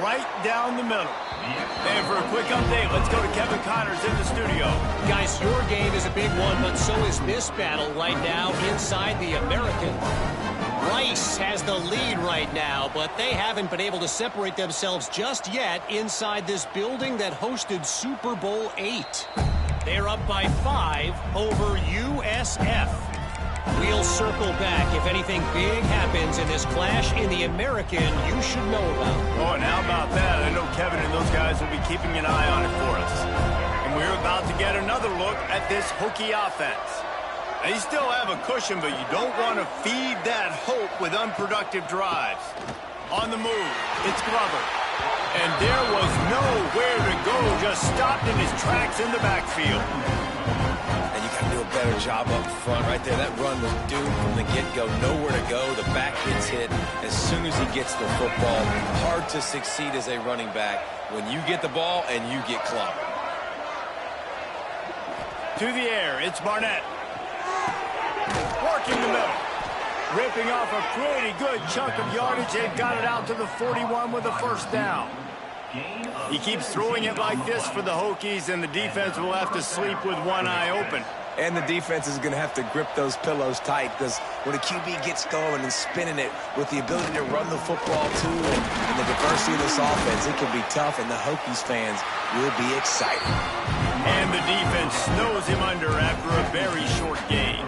Right down the middle. And for a quick update, let's go to Kevin Connors in the studio. Guys, your game is a big one, but so is this battle right now inside the American. Rice has the lead right now, but they haven't been able to separate themselves just yet inside this building that hosted Super Bowl VIII. They're up by 5 over USF. We'll circle back if anything big happens in this clash in the American you should know about. Oh, and how about that? I know Kevin and those guys will be keeping an eye on it for us. And we're about to get another look at this Hokie offense. They still have a cushion, but you don't want to feed that hope with unproductive drives. On the move, it's Glover. And there was nowhere to go, just stopped in his tracks in the backfield. And you got to do a better job up front right there. That run was doomed from the get-go. Nowhere to go. The back gets hit as soon as he gets the football. Hard to succeed as a running back when you get the ball and you get clobbered. To the air, it's Barnett. Working the middle. Ripping off a pretty good chunk of yardage. They've got it out to the 41 with a first down. He keeps throwing it like this for the Hokies, and the defense will have to sleep with one eye open. And the defense is going to have to grip those pillows tight, because when a QB gets going and spinning it with the ability to run the football too and the diversity of this offense, it can be tough, and the Hokies fans will be excited. And the defense snows him under after a very short game.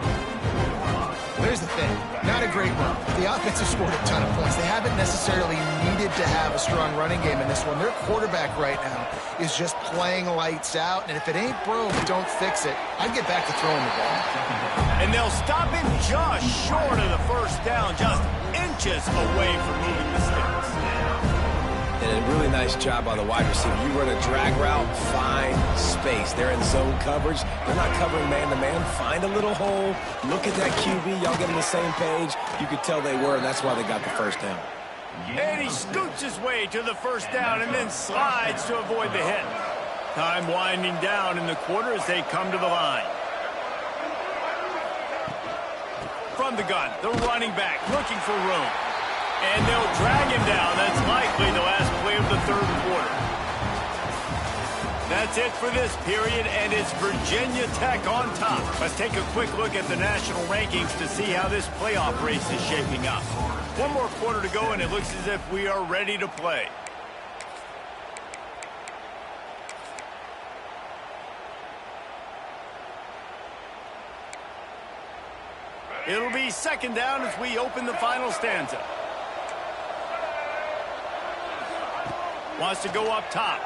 Here's the thing, not a great run. The offense has scored a ton of points. They haven't necessarily needed to have a strong running game in this one. Their quarterback right now is just playing lights out, and if it ain't broke, don't fix it. I'd get back to throwing the ball. And they'll stop him just short of the first down, just inches away from moving the sticks. And a really nice job by the wide receiver. You run a drag route, find space. They're in zone coverage. They're not covering man-to-man. Find a little hole. Look at that QB. Y'all get on the same page. You could tell they were, and that's why they got the first down. And he scoots his way to the first down and then slides to avoid the hit. Time winding down in the quarter as they come to the line. From the gun, the running back looking for room. And they'll drag him down. That's likely the last play of the third quarter. That's it for this period, and it's Virginia Tech on top. Let's take a quick look at the national rankings to see how this playoff race is shaping up. One more quarter to go, and it looks as if we are ready to play. It'll be second down as we open the final stanza. Wants to go up top.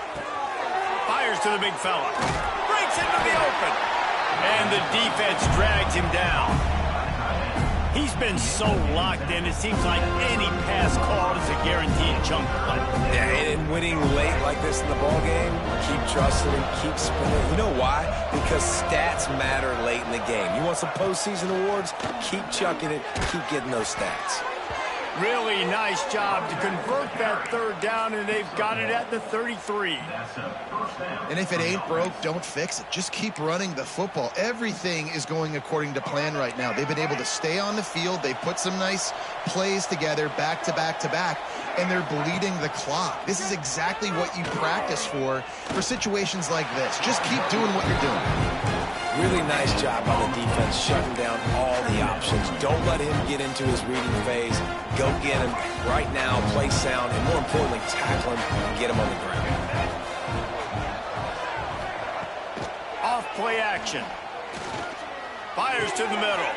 Fires to the big fella. Breaks into the open. And the defense drags him down. He's been so locked in, it seems like any pass call is a guaranteed chunk play. Yeah, and winning late like this in the ballgame, keep trusting him, keep spinning. You know why? Because stats matter late in the game. You want some postseason awards? Keep chucking it, keep getting those stats. Really nice job to convert that third down, and they've got it at the 33. And if it ain't broke, don't fix it. Just keep running the football. Everything is going according to plan right now. They've been able to stay on the field. They've put some nice plays together back to back to back, and they're bleeding the clock. This is exactly what you practice for situations like this. Just keep doing what you're doing. Really nice job on the defense, shutting down all the options. Don't let him get into his reading phase. Go get him right now, play sound, and more importantly, tackle him and get him on the ground. Off play action. Fires to the middle.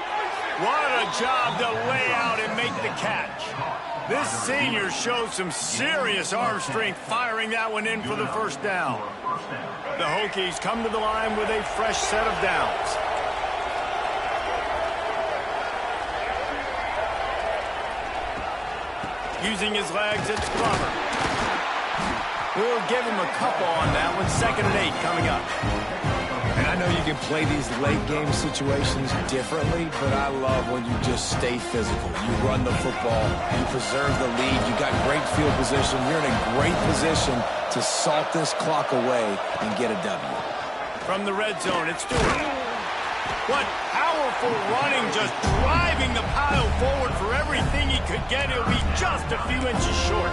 What a job to lay out and make the catch. This senior showed some serious arm strength firing that one in for the first down. The Hokies come to the line with a fresh set of downs. Using his legs, it's Glover. We'll give him a couple on that one. 2nd and 8 coming up. And I know you can play these late game situations differently, but I love when you just stay physical. You run the football, you preserve the lead, you got great field position, you're in a great position to salt this clock away and get a W. From the red zone, it's Stewart. What powerful running, just driving the pile forward for everything he could get. He'll be just a few inches short.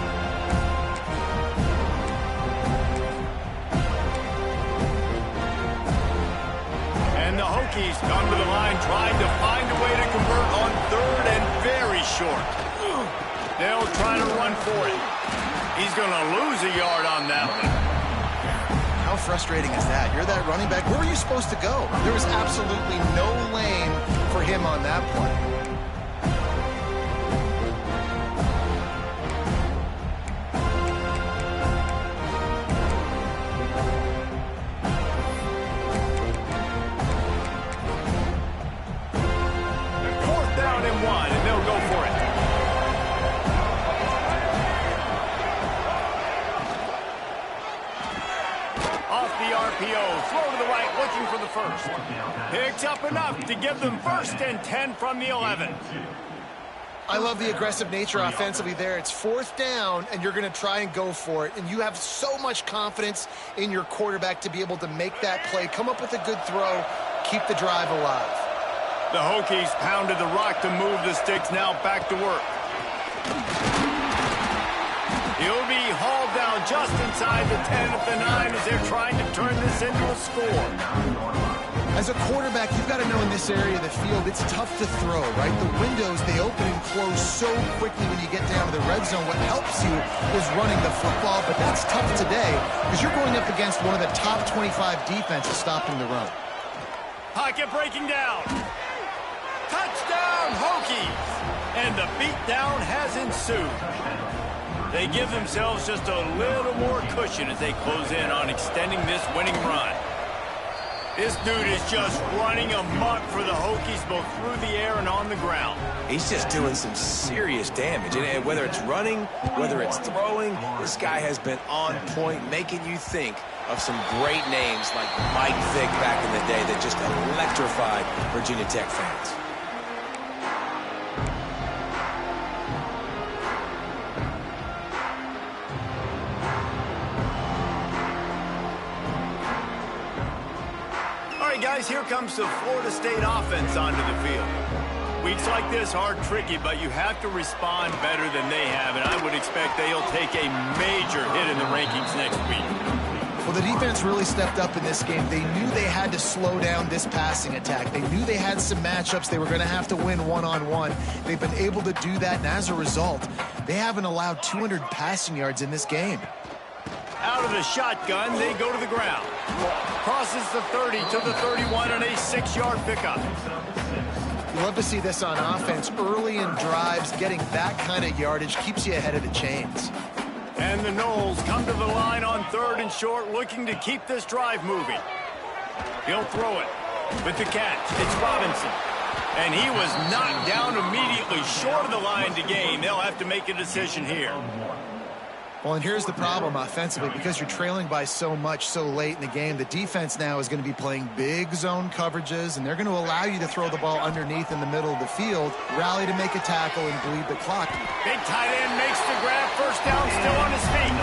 And the Hokies come to the line trying to find a way to convert on 3rd and very short. They'll try to run for it. He's going to lose a yard on that one. How frustrating is that? You're that running back. Where were you supposed to go? There was absolutely no lane for him on that play. Throw to the right, looking for the first. Picks up enough to give them 1st and 10 from the 11. I love the aggressive nature offensively there. It's 4th down, and you're going to try and go for it. And you have so much confidence in your quarterback to be able to make that play, come up with a good throw, keep the drive alive. The Hokies pounded the rock to move the sticks, now back to work. He'll be hauled down just inside the 10 at the 9 as they're trying to turn this into a score. As a quarterback, you've got to know in this area of the field, it's tough to throw, right? The windows, they open and close so quickly when you get down to the red zone. What helps you is running the football, but that's tough today because you're going up against one of the top 25 defenses stopping the run. Pocket breaking down. Touchdown, Hokies! And the beatdown has ensued. They give themselves just a little more cushion as they close in on extending this winning run. This dude is just running amok for the Hokies, both through the air and on the ground. He's just doing some serious damage. And whether it's running, whether it's throwing, this guy has been on point, making you think of some great names like Mike Vick back in the day that just electrified Virginia Tech fans. Guys, here comes the Florida State offense onto the field. Weeks like this are tricky, but you have to respond better than they have, and I would expect they'll take a major hit in the rankings next week. Well, the defense really stepped up in this game. They knew they had to slow down this passing attack. They knew they had some matchups they were going to have to win one-on-one. They've been able to do that, and as a result, they haven't allowed 200 passing yards in this game. Out of the shotgun, they go to the ground. Crosses the 30 to the 31 and a 6-yard pickup. You love to see this on offense. Early in drives, getting that kind of yardage keeps you ahead of the chains. And the Noles come to the line on 3rd and short, looking to keep this drive moving. He'll throw it with the catch. It's Robinson. And he was knocked down immediately short of the line to gain. They'll have to make a decision here. Well, and here's the problem offensively. Because you're trailing by so much so late in the game, the defense now is going to be playing big zone coverages, and they're going to allow you to throw the ball underneath in the middle of the field, rally to make a tackle, and bleed the clock. Big tight end makes the grab. First down, still on his feet.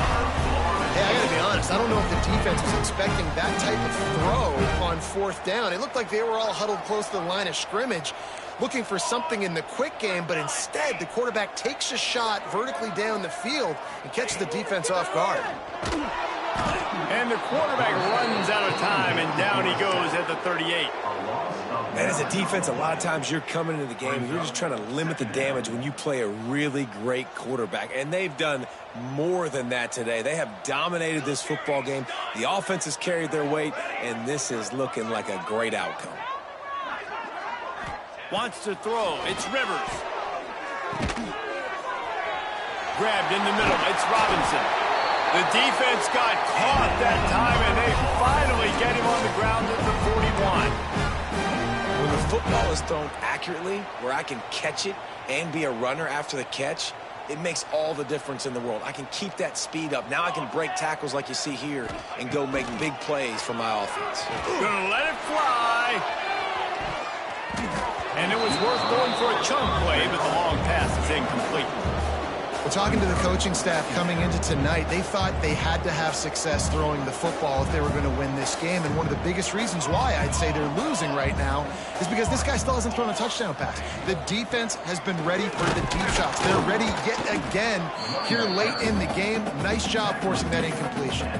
Hey, I got to be honest. I don't know if the defense was expecting that type of throw on 4th down. It looked like they were all huddled close to the line of scrimmage, looking for something in the quick game, but instead the quarterback takes a shot vertically down the field and catches the defense off guard. And the quarterback runs out of time, and down he goes at the 38. Man, as a defense, a lot of times you're coming into the game and you're just trying to limit the damage when you play a really great quarterback, and they've done more than that today. They have dominated this football game. The offense has carried their weight, and this is looking like a great outcome. Wants to throw. It's Rivers. Grabbed in the middle. It's Robinson. The defense got caught that time, and they finally get him on the ground at the 41. When the football is thrown accurately, where I can catch it and be a runner after the catch, it makes all the difference in the world. I can keep that speed up. Now I can break tackles like you see here and go make big plays for my offense. Gonna let it fly. And it was worth going for a chunk play, but the long pass is incomplete. Well, talking to the coaching staff coming into tonight, they thought they had to have success throwing the football if they were going to win this game. And one of the biggest reasons why I'd say they're losing right now is because this guy still hasn't thrown a touchdown pass. The defense has been ready for the deep shots. They're ready yet again here late in the game. Nice job forcing that incompletion.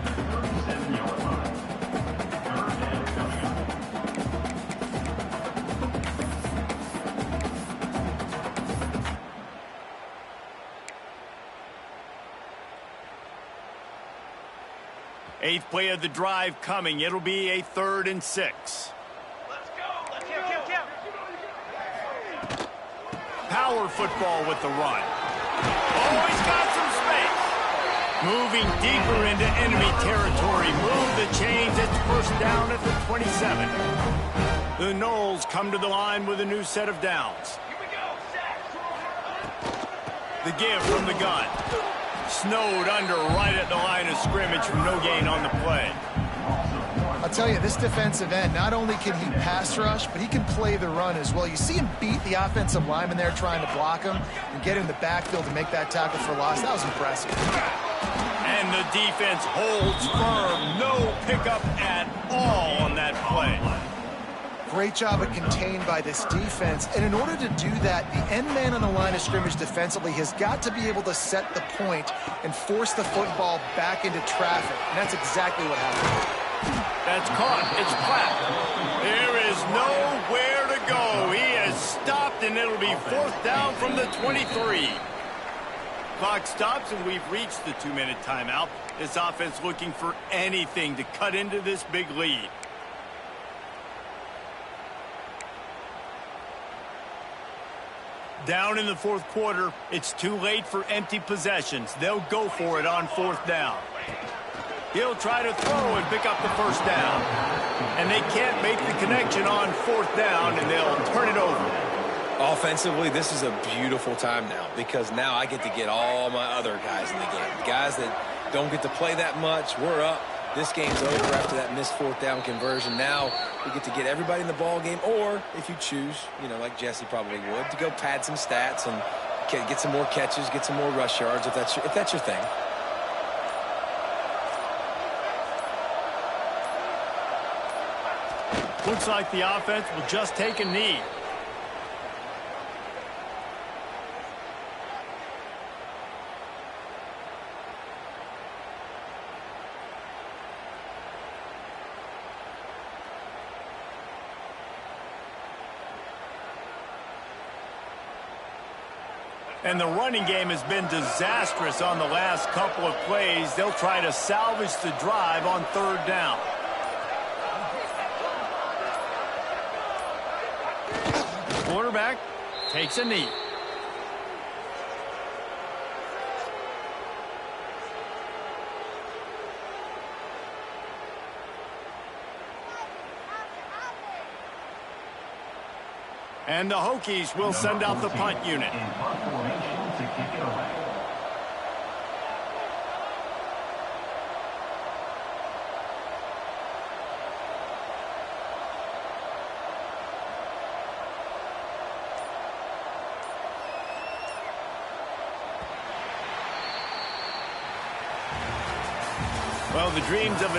Eighth play of the drive coming. It'll be a 3rd and 6. Let's go. Let's kill. Power football with the run. Oh, he's got some space. Moving deeper into enemy territory. Move the chains. It's first down at the 27. The Noles come to the line with a new set of downs. Here we go. The give from the gun. Snowed under right at the line of scrimmage from no gain on the play. I'll tell you, this defensive end, not only can he pass rush, but he can play the run as well. You see him beat the offensive lineman there trying to block him and get in the backfield to make that tackle for loss. That was impressive. And the defense holds firm. No pickup at all on that play. Great job of contained by this defense. And in order to do that, the end man on the line of scrimmage defensively has got to be able to set the point and force the football back into traffic. And that's exactly what happened. That's caught. It's clapped. There is nowhere to go. He has stopped, and it'll be 4th down from the 23. Clock stops, and we've reached the 2-minute timeout. This offense looking for anything to cut into this big lead. Down in the 4th quarter, it's too late for empty possessions. They'll go for it on 4th down. He'll try to throw and pick up the first down. And they can't make the connection on fourth down, and they'll turn it over. Offensively, this is a beautiful time now because now I get to get all my other guys in the game. Guys that don't get to play that much, we're up. This game's over after that missed fourth down conversion. Now we get to get everybody in the ball game, or if you choose, like Jesse probably would, to go pad some stats and get some more catches, get some more rush yards if that's your thing. Looks like the offense will just take a knee. And the running game has been disastrous on the last couple of plays. They'll try to salvage the drive on third down. Quarterback takes a knee. And the Hokies will send out the punt unit. Well, the dreams of